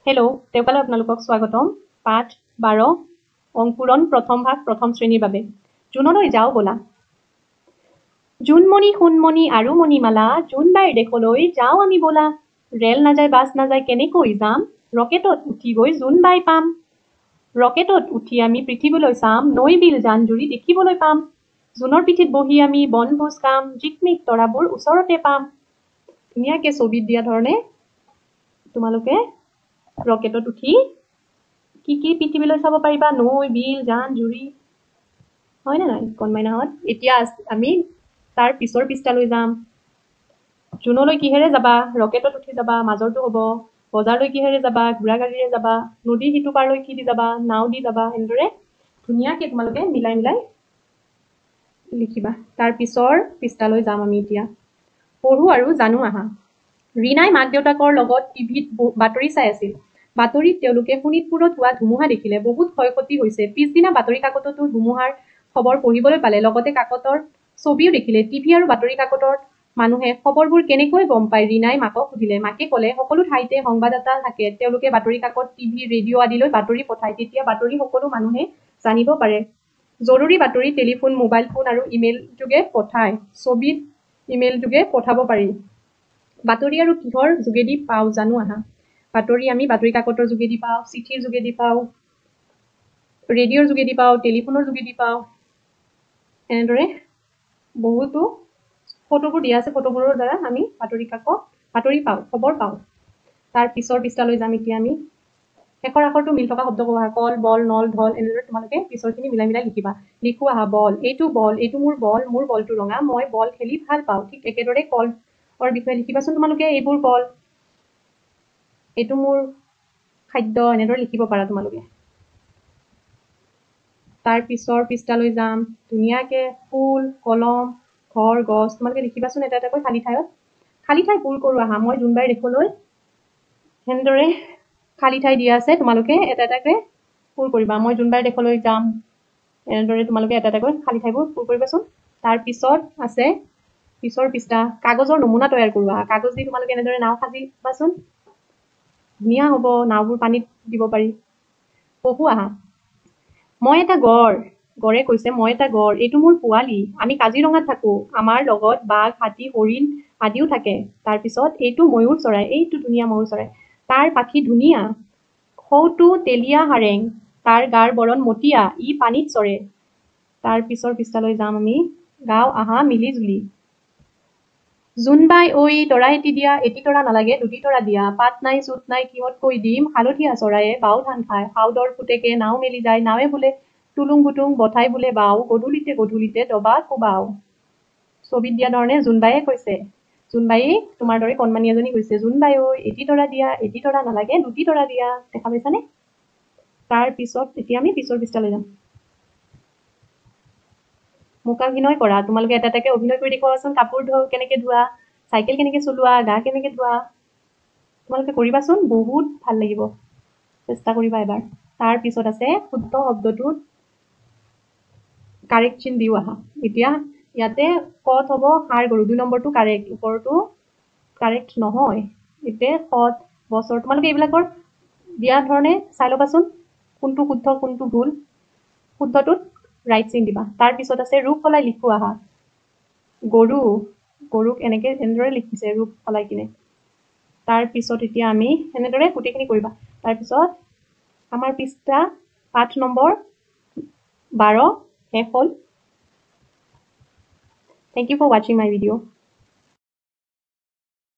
Hello' তেওঁকালে আপোনালোকক স্বাগতম। পাঠ 12 অংকুৰণ প্ৰথম ভাগ প্ৰথম শ্ৰেণীৰ বাবে। জুনলৈ যাওঁ ব'লা। জোনমণি সোণমণি আৰু মণিমালা, জোনবাইৰ দেশলৈ যাওঁ আমি ব'লা। ৰেল নাযায় বাছ নাযায় কেনেকৈ যাম, ৰকেটত উঠি গৈ জোনবাই পাম। ৰকেটত উঠি আমি পৃথিৱীলৈ চাম, নৈ বিল জান জুৰি দেখিবলৈ পাম। জোনৰ পিঠিত বহি আমি বনভোজ খাম, জিকমিক তৰাবোৰ ওচৰতে পাম। ধুনীয়াকৈ ছবিত দিয়া ধৰণে তোমালোকে ৰকেটত উঠি কি কি পৃথিৱীলৈ চাব পাৰিবা, নৈ বিল জান জুৰি, হয়নে নাই কণমাইনাহঁত? এতিয়া আমি তাৰ পিছৰ পৃষ্ঠালৈ যাম। জোনলৈ কিহেৰে যাবা, ৰকেটত উঠি যাবা, মাজৰটো হ'ব। বজাৰলৈ কিহেৰে যাবা, ঘোঁৰা গাড়ীৰে যাবা। নদীৰ সিটো পাৰলৈ কি দি যাবা, নাও দি যাবা। এনেদৰে ধুনীয়াকৈ তোমালোকে মিলাই মিলাই লিখিবা। তাৰ পিছৰ পৃষ্ঠালৈ যাম আমি এতিয়া। পঢ়ো আৰু জানো আহা। ৰীণাই মাক দেউতাকৰ লগত টিভিত বাতৰি চাই আছিল। বাতৰিত তেওঁলোকে শোণিতপুৰত হোৱা ধুমুহা দেখিলে। বহুত ক্ষয় ক্ষতি হৈছে। পিছদিনা বাতৰি কাকততো ধুমুহাৰ খবৰ পঢ়িবলৈ পালে, লগতে কাকতৰ ছবিও দেখিলে। টিভি আৰু বাতৰি কাকতৰ মানুহে খবৰবোৰ কেনেকৈ গম পায়, ৰীণাই মাকক সুধিলে। মাকে ক'লে, সকলো ঠাইতে সংবাদদাতা থাকে, তেওঁলোকে বাতৰি কাকত, টিভি, ৰেডিঅ' আদিলৈ বাতৰি পঠায়, তেতিয়া বাতৰি সকলো মানুহে জানিব পাৰে। জৰুৰী বাতৰি টেলিফোন, মোবাইল ফোন আৰু ইমেইল যোগে পঠায়। ছবিত ইমেইল যোগে পঠাব পাৰি। বাতৰি আৰু কিহৰ যোগেদি পাওঁ জানো আহা। বাতৰি আমি বাতৰি কাকতৰ যোগেদি পাওঁ, চিঠিৰ যোগেদি পাওঁ, ৰেডিঅ'ৰ যোগেদি পাওঁ, টেলিফোনৰ যোগেদি পাওঁ। এনেদৰে বহুতো ফটোবোৰ দিয়া আছে, ফটোবোৰৰ দ্বাৰা আমি বাতৰি পাওঁ, খবৰ পাওঁ। তাৰ পিছৰ পৃষ্ঠালৈ যাম এতিয়া আমি। শেষৰ আখৰটো মিল থকা শব্দ কোৱা, কল, বল, নল, ঢল। এনেদৰে তোমালোকে পিছৰখিনি মিলাই মিলাই লিখিবা। লিখো আহা। বল, এইটো মোৰ বল, মোৰ বলটো ৰঙা, মই বল খেলি ভাল পাওঁ। ঠিক একেদৰে কলৰ বিষয়ে লিখিবাচোন তোমালোকে। এইবোৰ কল, এইটো মোৰ খাদ্য, এনেদৰে লিখিব পাৰা তোমালোকে। তাৰ পিছৰ পৃষ্ঠালৈ যাম। ধুনীয়াকৈ ফুল, কলম, ঘৰ, গছ তোমালোকে লিখিবাচোন এটা এটাকৈ খালী ঠাইত। খালী ঠাই পূৰ কৰোঁ আহা। মই জোনবাইৰ দেশলৈ, সেনেদৰে খালী ঠাই দিয়া আছে, তোমালোকে এটা এটাকৈ পূৰ কৰিবা। মই জোনবাইৰ দেশলৈ যাম, এনেদৰে তোমালোকে এটা এটাকৈ খালী ঠাইবোৰ পূৰ কৰিবাচোন। তাৰ পিছত আছে পিছৰ পৃষ্ঠা, কাগজৰ নমুনা তৈয়াৰ কৰোঁ আহা। কাগজ দি তোমালোকে এনেদৰে নাও সাজিবাচোন, ধুনীয়া হ'ব। নাওবোৰ পানীত দিব পাৰি। পঢ়ো আহা। মই এটা গড়, গড়ে কৈছে, মই এটা গড়, এইটো মোৰ পোৱালি, আমি কাজিৰঙাত থাকোঁ, আমাৰ লগত বাঘ, হাতী, হৰিণ আদিও থাকে। তাৰপিছত এইটো ময়ূৰ চৰাই, এইটো ধুনীয়া ময়ূৰ চৰাই, তাৰ পাখি ধুনীয়া। সৌটো তেলীয়া হাৰেং, তাৰ গাৰ বৰণ মটীয়া, ই পানীত চৰে। তাৰ পিছৰ পৃষ্ঠালৈ যাম আমি। গাওঁ আহা মিলি জুলি। জোনবাই ঐ তৰা এটি দিয়া, এটি তৰা নালাগে দুটি তৰা দিয়া, পাত নাই চুট নাই কিহত কৈ দিম, হালধীয়া চৰায়ে বাও ধান খায়, হাওদৰ পুতেকে নাও মেলি যায়, নাৱে বোলে টুলুং ভুটুং, বঠাই বোলে বাও, গধূলিতে গধূলিতে দবা কোবাও। ছবিত দিয়া ধৰণে জোনবায়ে কৈছে। জোনবাই তোমাৰ দৰে কণমানি এজনী কৈছে, জোনবাই ঐ এটি তৰা দিয়া, এটি তৰা নালাগে দুটি তৰা দিয়া। দেখা পাইছানে? তাৰ পিছত এতিয়া আমি পিছৰ পৃষ্ঠালৈ যাম। মুখাভিনয় কৰা। তোমালোকে এটা এটাকৈ অভিনয় কৰি দেখুৱাবাচোন। কাপোৰ কেনেকৈ ধোৱা, চাইকেল কেনেকৈ চলোৱা, গা কেনেকৈ ধোৱা, তোমালোকে কৰিবাচোন, বহুত ভাল লাগিব। চেষ্টা কৰিবা এবাৰ। তাৰ পিছত আছে শুদ্ধ শব্দটোত কাৰেক্ট চিন দিও আহা। এতিয়া ইয়াতে কত হ'ব ষাঁড় গৰু, 2 নম্বৰটো কাৰেক্ট, ওপৰটো কাৰেক্ট নহয়। এতিয়া সৎ, বছৰ, তোমালোকে এইবিলাকৰ দিয়া ধৰণে চাই ল'বাচোন, কোনটো শুদ্ধ কোনটো ভুল। শুদ্ধটোত ৰাইট চিন দিবা। তাৰ পিছত আছে ৰূপ সলাই লিখো আহা। গৰু, গৰুক এনেদৰে লিখিছে ৰূপ সলাই কিনে। তাৰ পিছত এতিয়া আমি এনেদৰে গোটেইখিনি কৰিবা। তাৰপিছত আমাৰ পৃষ্ঠা পাঠ নম্বৰ 12 শেষ হ'ল। Thank you for watching my video.